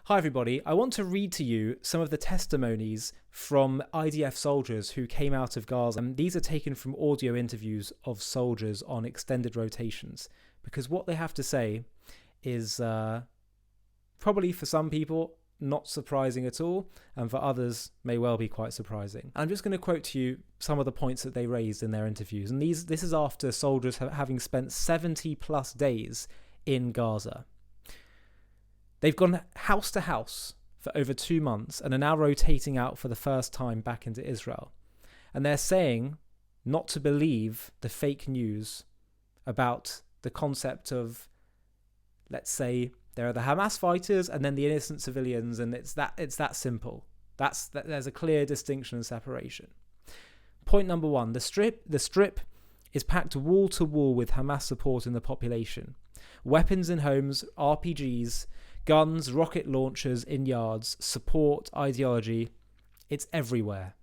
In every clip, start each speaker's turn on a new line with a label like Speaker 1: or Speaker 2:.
Speaker 1: Hi everybody, I want to read to you some of the testimonies from IDF soldiers who came out of Gaza. And these are taken from audio interviews of soldiers on extended rotations, because what they have to say is probably for some people not surprising at all, and for others may well be quite surprising. I'm just going to quote to you some of the points that they raised in their interviews, and this is after soldiers having spent 70 plus days in Gaza. They've gone house to house for over 2 months and are now rotating out for the first time back into Israel. And they're saying not to believe the fake news about the concept of, let's say, there are the Hamas fighters and then the innocent civilians, and it's that simple. There's a clear distinction and separation. Point number one, the strip is packed wall to wall with Hamas support in the population. Weapons in homes, RPGs, guns, rocket launchers in yards, support, ideology, it's everywhere.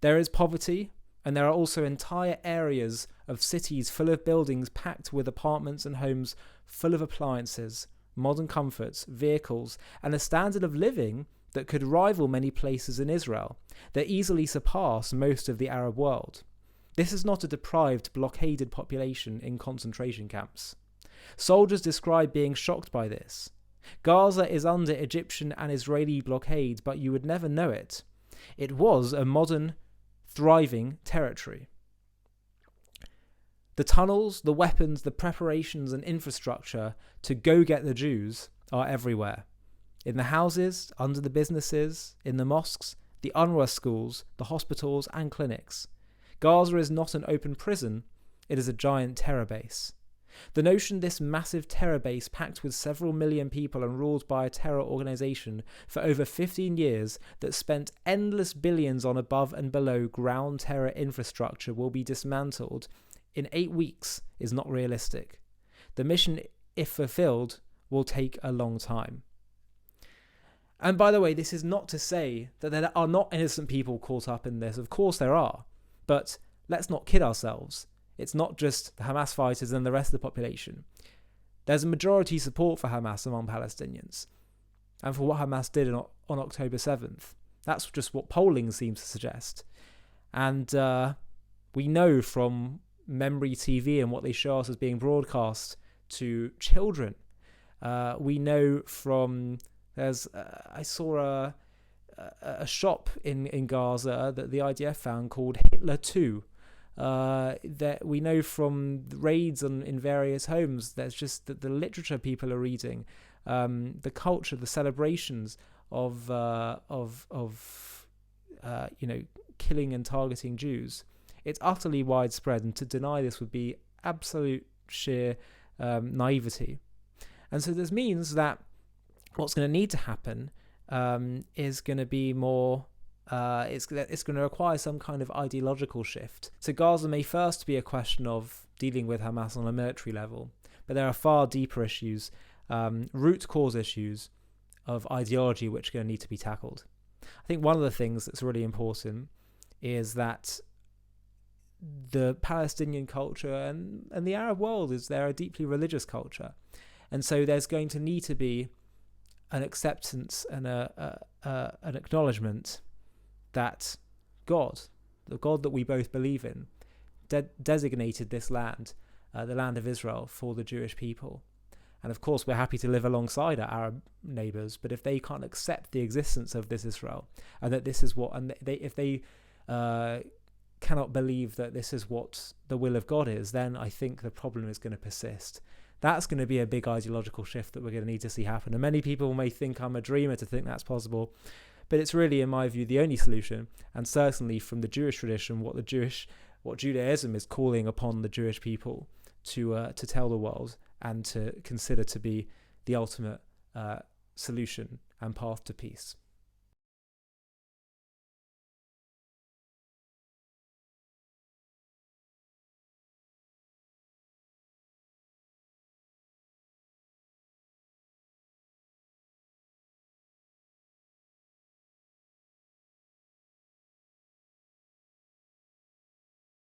Speaker 1: There is poverty, and there are also entire areas of cities full of buildings packed with apartments and homes full of appliances, modern comforts, vehicles, and a standard of living that could rival many places in Israel, that easily surpass most of the Arab world. This is not a deprived, blockaded population in concentration camps. Soldiers describe being shocked by this. Gaza is under Egyptian and Israeli blockade, but you would never know it. It was a modern, thriving territory. The tunnels, the weapons, the preparations and infrastructure to go get the Jews are everywhere. In the houses, under the businesses, in the mosques, the UNRWA schools, the hospitals and clinics. Gaza is not an open prison, it is a giant terror base. The notion this massive terror base packed with several million people and ruled by a terror organisation for over 15 years that spent endless billions on above and below ground terror infrastructure will be dismantled in 8 weeks is not realistic. The mission, if fulfilled, will take a long time. And by the way, this is not to say that there are not innocent people caught up in this. Of course there are. But let's not kid ourselves. It's not just the Hamas fighters and the rest of the population. There's a majority support for Hamas among Palestinians and for what Hamas did on October 7th. That's just what polling seems to suggest. And we know from Memory TV and what they show us as being broadcast to children. We know from... I saw a shop in Gaza that the IDF found called Hitler 2. That we know from raids in various homes. There's just the literature people are reading, the culture, the celebrations of killing and targeting Jews. It's utterly widespread, and to deny this would be absolute sheer naivety. And so this means that what's going to need to happen is going to be more. It's going to require some kind of ideological shift. So Gaza may first be a question of dealing with Hamas on a military level, but there are far deeper issues, root cause issues of ideology which are going to need to be tackled. I think one of the things that's really important is that the Palestinian culture and the Arab world they're a deeply religious culture. And so there's going to need to be an acceptance and an acknowledgement that God, the God that we both believe in, designated this land, the land of Israel, for the Jewish people. And of course, we're happy to live alongside our Arab neighbours, but if they can't accept the existence of this Israel, and that this is what, and if they cannot believe that this is what the will of God is, then I think the problem is going to persist. That's going to be a big ideological shift that we're going to need to see happen. And many people may think I'm a dreamer to think that's possible. But it's really, in my view, the only solution, and certainly from the Jewish tradition, what Judaism is calling upon the Jewish people to tell the world and to consider to be the ultimate solution and path to peace.